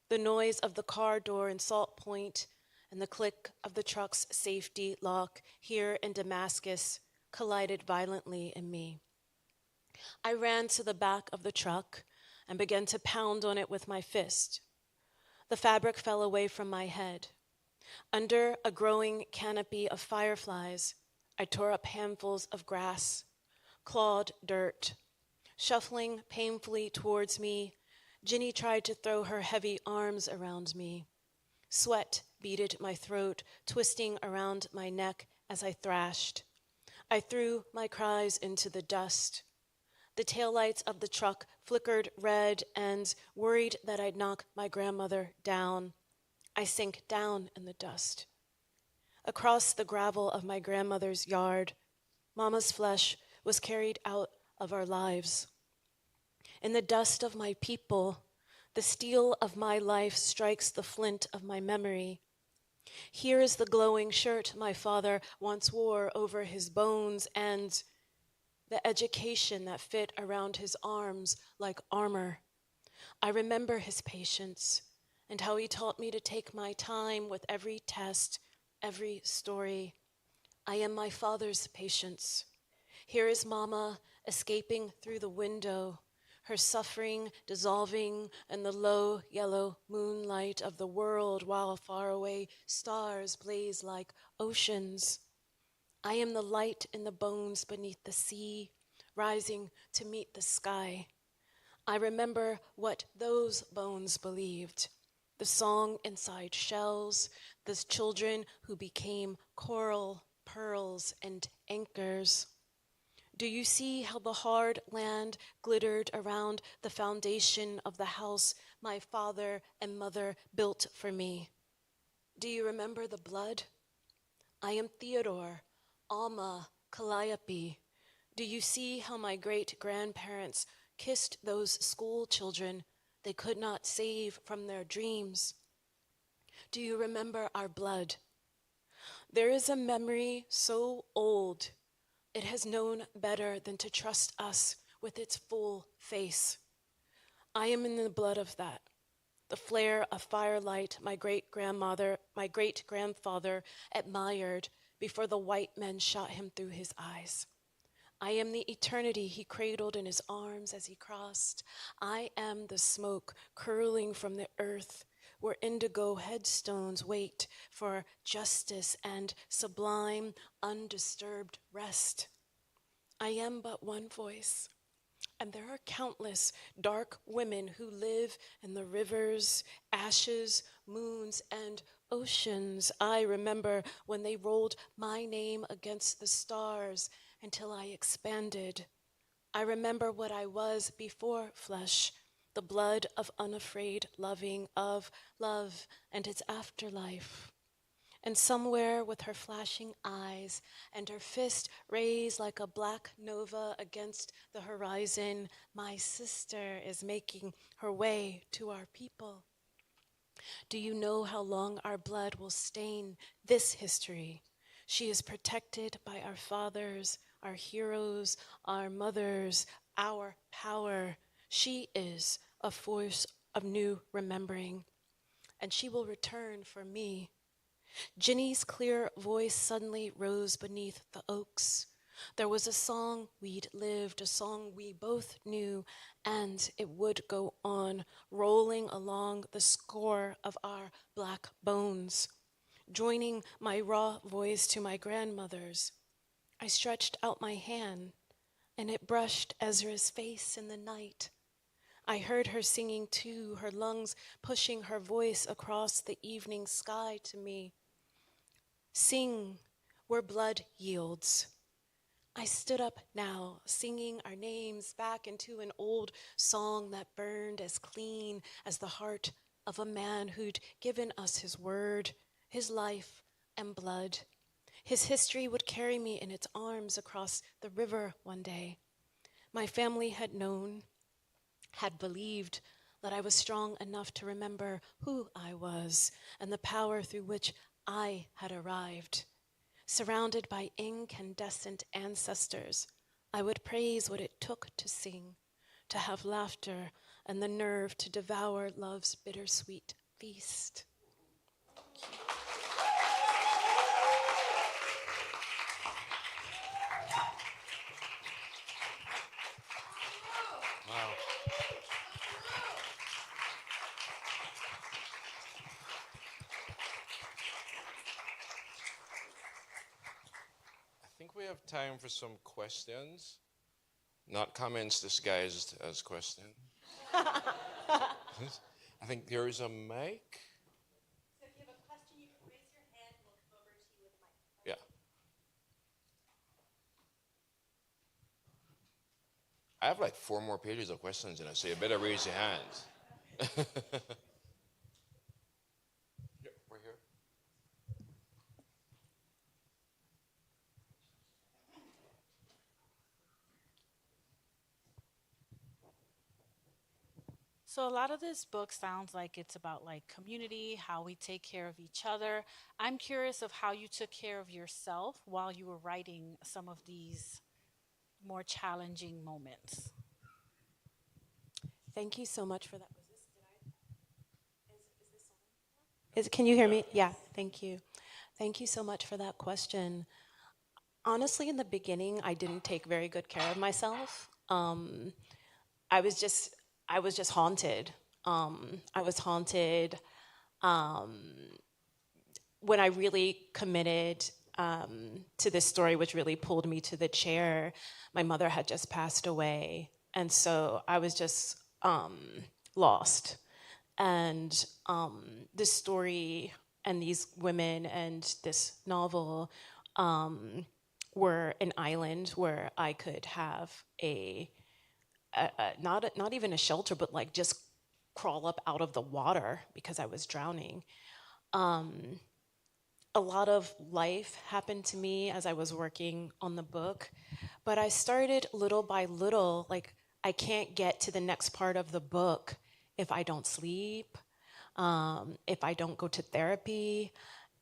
C: The noise of the car door in Salt Point and the click of the truck's safety lock here in Damascus collided violently in me. I ran to the back of the truck and began to pound on it with my fist. The fabric fell away from my head. Under a growing canopy of fireflies, I tore up handfuls of grass, clawed dirt. Shuffling painfully towards me, Ginny tried to throw her heavy arms around me. Sweat beaded my throat, twisting around my neck as I thrashed. I threw my cries into the dust. The taillights of the truck flickered red and, worried that I'd knock my grandmother down, I sank down in the dust. Across the gravel of my grandmother's yard, Mama's flesh was carried out of our lives. In the dust of my people, the steel of my life strikes the flint of my memory. Here is the glowing shirt my father once wore over his bones and the education that fit around his arms like armor. I remember his patience and how he taught me to take my time with every test, every story. I am my father's patience. Here is Mama escaping through the window, her suffering dissolving in the low yellow moonlight of the world while faraway stars blaze like oceans. I am the light in the bones beneath the sea, rising to meet the sky. I remember what those bones believed, the song inside shells, the children who became coral, pearls, and anchors. Do you see how the hard land glittered around the foundation of the house my father and mother built for me? Do you remember the blood? I am Theodore, Alma, Calliope. Do you see how my great-grandparents kissed those school children they could not save from their dreams? Do you remember our blood? There is a memory so old, it has known better than to trust us with its full face. I am in the blood of that. the flare of firelight my great-grandfather admired before the white men shot him through his eyes. I am the eternity he cradled in his arms as he crossed. I am the smoke curling from the earth where indigo headstones wait for justice and sublime, undisturbed rest. I am but one voice, and there are countless dark women who live in the rivers, ashes, moons, and oceans. I remember when they rolled my name against the stars until I expanded. I remember what I was before flesh, the blood of unafraid loving, of love and its afterlife. And somewhere with her flashing eyes and her fist raised like a black nova against the horizon, my sister is making her way to our people. Do you know how long our blood will stain this history? She is protected by our fathers, our heroes, our mothers, our power. She is a force of new remembering, and she will return for me. Ginny's clear voice suddenly rose beneath the oaks. There was a song we'd lived, a song we both knew, and it would go on, rolling along the score of our black bones, joining my raw voice to my grandmother's. I stretched out my hand, and it brushed Ezra's face in the night. I heard her singing too, her lungs pushing her voice across the evening sky to me. Sing where blood yields. I stood up now, singing our names back into an old song that burned as clean as the heart of a man who'd given us his word, his life, and blood. His history would carry me in its arms across the river one day. My family had known, had believed that I was strong enough to remember who I was and the power through which I had arrived. Surrounded by incandescent ancestors, I would praise what it took to sing, to have laughter and the nerve to devour love's bittersweet feast.
B: Wow. I think we have time for some questions. Not comments disguised as questions. I think there is a mic.
C: So if you have a question, you can raise your hand and we'll come over to you with a mic.
B: Yeah. I have like 4 more pages of questions in it, so you better raise your hands. Yeah, we're here.
D: So a lot of this book sounds like it's about like community, how we take care of each other. I'm curious of how you took care of yourself while you were writing some of these more challenging moments.
C: Thank you so much for that. Can you hear me? Yeah, thank you. Thank you so much for that question. Honestly, in the beginning, I didn't take very good care of myself. I was just, I was just haunted. I was haunted when I really committed to this story, which really pulled me to the chair. My mother had just passed away, and so I was just lost. And this story and these women and this novel were an island where I could have not even a shelter, but like just crawl up out of the water because I was drowning. A lot of life happened to me as I was working on the book, but I started little by little. Like, I can't get to the next part of the book if I don't sleep, if I don't go to therapy,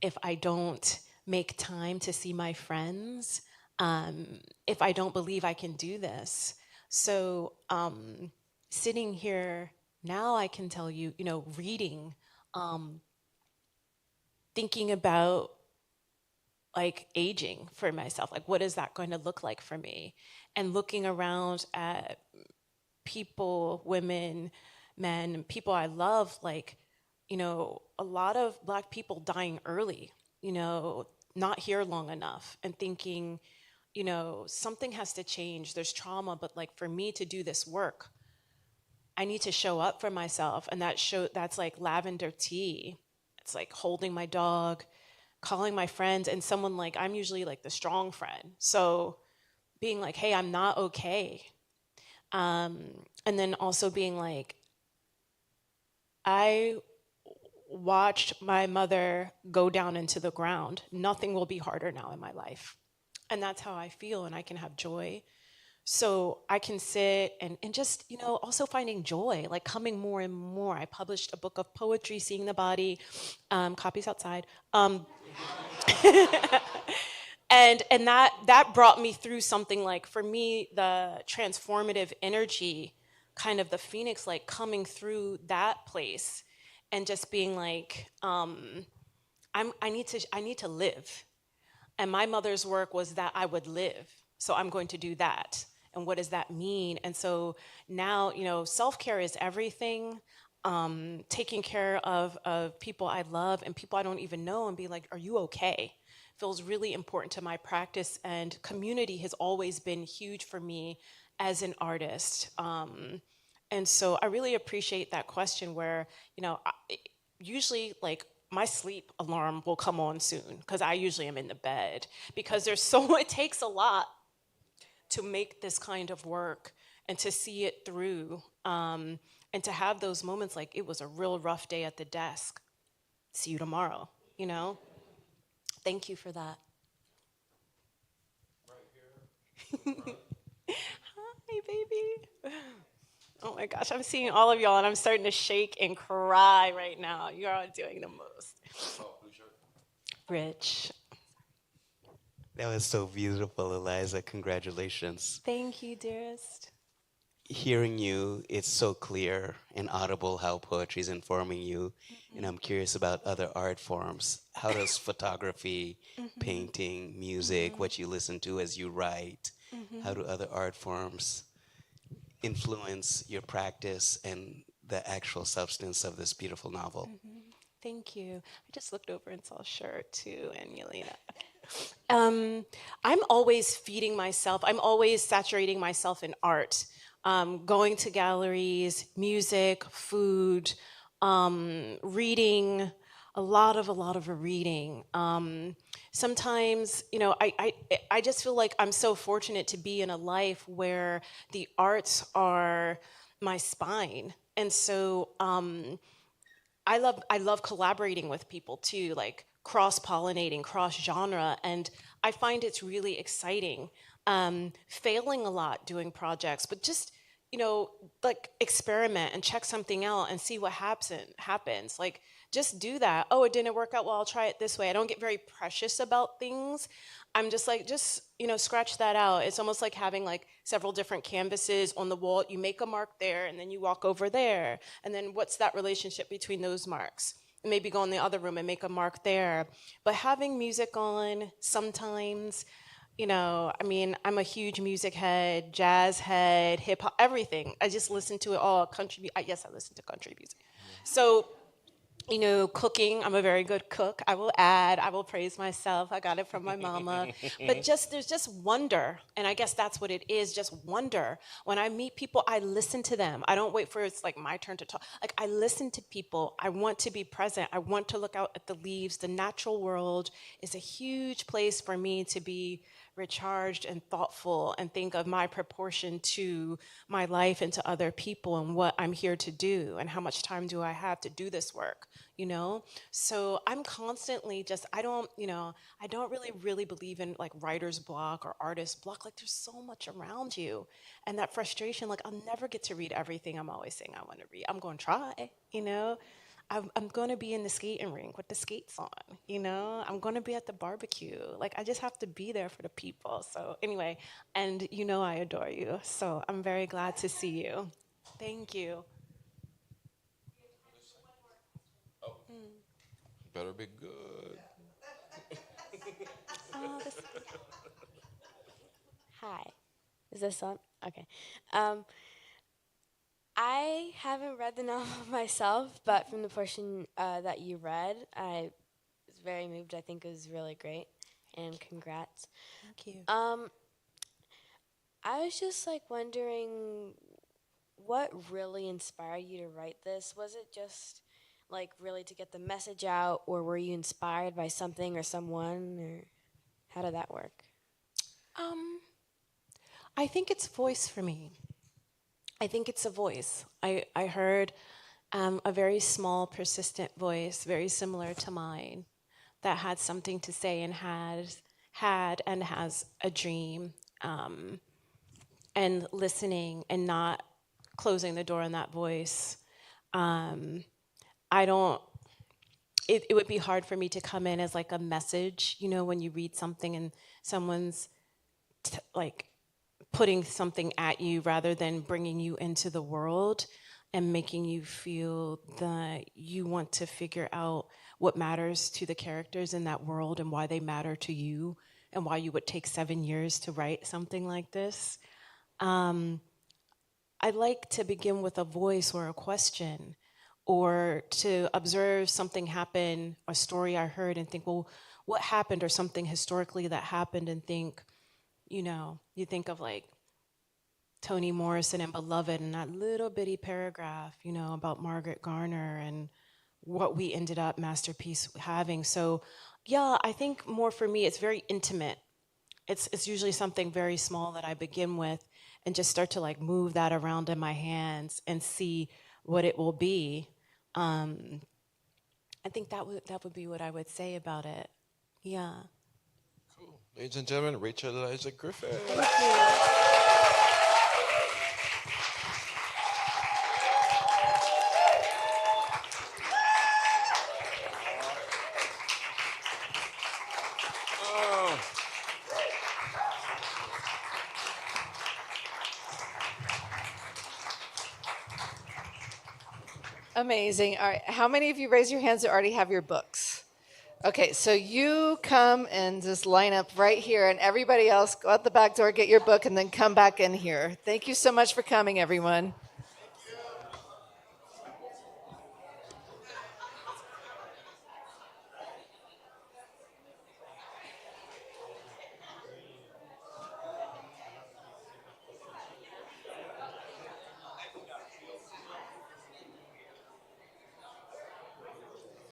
C: if I don't make time to see my friends, if I don't believe I can do this. So sitting here Now I can tell you, reading, thinking about like aging for myself, like what is that going to look like for me? And looking around at people, women, men, people I love, like, a lot of Black people dying early, not here long enough, and thinking, something has to change. There's trauma, but like for me to do this work, I need to show up for myself. And that's like lavender tea. It's like holding my dog, calling my friends, and someone like, I'm usually like the strong friend. So being like, hey, I'm not okay. And then also being like, I watched my mother go down into the ground. Nothing will be harder now in my life. And that's how I feel, and I can have joy. So I can sit and just, also finding joy, like coming more and more. I published a book of poetry, Seeing the Body, copies outside. And that brought me through something like, for me, the transformative energy, kind of the phoenix, like coming through that place and just being like, I need to live. And my mother's work was that I would live. So I'm going to do that. And what does that mean? And so now, self-care is everything. Taking care of people I love and people I don't even know, and be like, are you okay? Feels really important to my practice. And community has always been huge for me as an artist. And so I really appreciate that question where, usually like my sleep alarm will come on soon because I usually am in the bed, because it takes a lot to make this kind of work and to see it through, and to have those moments like it was a real rough day at the desk. See you tomorrow, you know? Thank you for that. Hi, baby. Oh my gosh, I'm seeing all of y'all and I'm starting to shake and cry right now. You're all doing the most.
B: Oh, blue shirt.
C: Rich.
E: That was so beautiful, Eliza. Congratulations.
C: Thank you, dearest.
E: Hearing you, it's so clear and audible how poetry is informing you. And I'm curious about other art forms. How does photography, painting, music, what you listen to as you write, how do other art forms influence your practice and the actual substance of this beautiful novel?
C: Thank you. I just looked over and saw a shirt too, and Yelena. I'm always feeding myself. I'm always saturating myself in art, going to galleries, music, food, reading, a lot of reading. Sometimes, I just feel like I'm so fortunate to be in a life where the arts are my spine. And so, I love collaborating with people too, like cross-pollinating, cross-genre, and I find it's really exciting. Failing a lot doing projects, but just, like experiment and check something out and see what happens. Like just do that. Oh, it didn't work out. Well, I'll try it this way. I don't get very precious about things. I'm just like, scratch that out. It's almost like having like several different canvases on the wall. You make a mark there and then you walk over there. And then what's that relationship between those marks? Maybe go in the other room and make a mark there. But having music on sometimes, I mean, I'm a huge music head, jazz head, hip hop, everything. I just listen to it all. Yes, I listen to country music. So, cooking, I'm a very good cook. I will praise myself. I got it from my mama. But there's just wonder. And I guess that's what it is, just wonder. When I meet people, I listen to them. I don't wait for it's like my turn to talk. Like I listen to people. I want to be present. I want to look out at the leaves. The natural world is a huge place for me to be recharged and thoughtful and think of my proportion to my life and to other people and what I'm here to do and how much time do I have to do this work, So I'm constantly I don't really believe in like writer's block or artist block. Like there's so much around you and that frustration, like I'll never get to read everything I'm always saying I want to read. I'm going to try. I'm going to be in the skating rink with the skates on. I'm going to be at the barbecue. Like, I just have to be there for the people. So, anyway, and I adore you. So, I'm very glad to see you. Thank you.
B: Better be good.
F: Oh, hi. Is this on? Okay. Um, I haven't read the novel myself, but from the portion that you read, I was very moved. I think it was really great, and congrats.
C: Thank you.
F: Um, I was just like wondering what really inspired you to write this? Was it just like really to get the message out, or were you inspired by something or someone, or how did that work?
C: Um, I think it's voice for me. I think it's a voice. I heard a very small, persistent voice, very similar to mine, that had something to say and had and has a dream, and listening and not closing the door on that voice. I don't. It would be hard for me to come in as like a message, when you read something and someone's like putting something at you rather than bringing you into the world and making you feel that you want to figure out what matters to the characters in that world and why they matter to you and why you would take 7 years to write something like this. I like to begin with a voice or a question, or to observe something happen, a story I heard, and think, well, what happened, or something historically that happened, and think, you think of like Toni Morrison and Beloved and that little bitty paragraph, about Margaret Garner and what we ended up Masterpiece having. So, yeah, I think more for me, it's very intimate. It's usually something very small that I begin with and just start to like move that around in my hands and see what it will be. I think that would be what I would say about it. Yeah.
B: Cool. Ladies and gentlemen, Rachel Eliza Griffiths. Oh.
A: Amazing. All right. How many of you raise your hands that already have your books? Okay, so you come and just line up right here, and everybody else go out the back door, get your book, and then come back in here. Thank you so much for coming, everyone.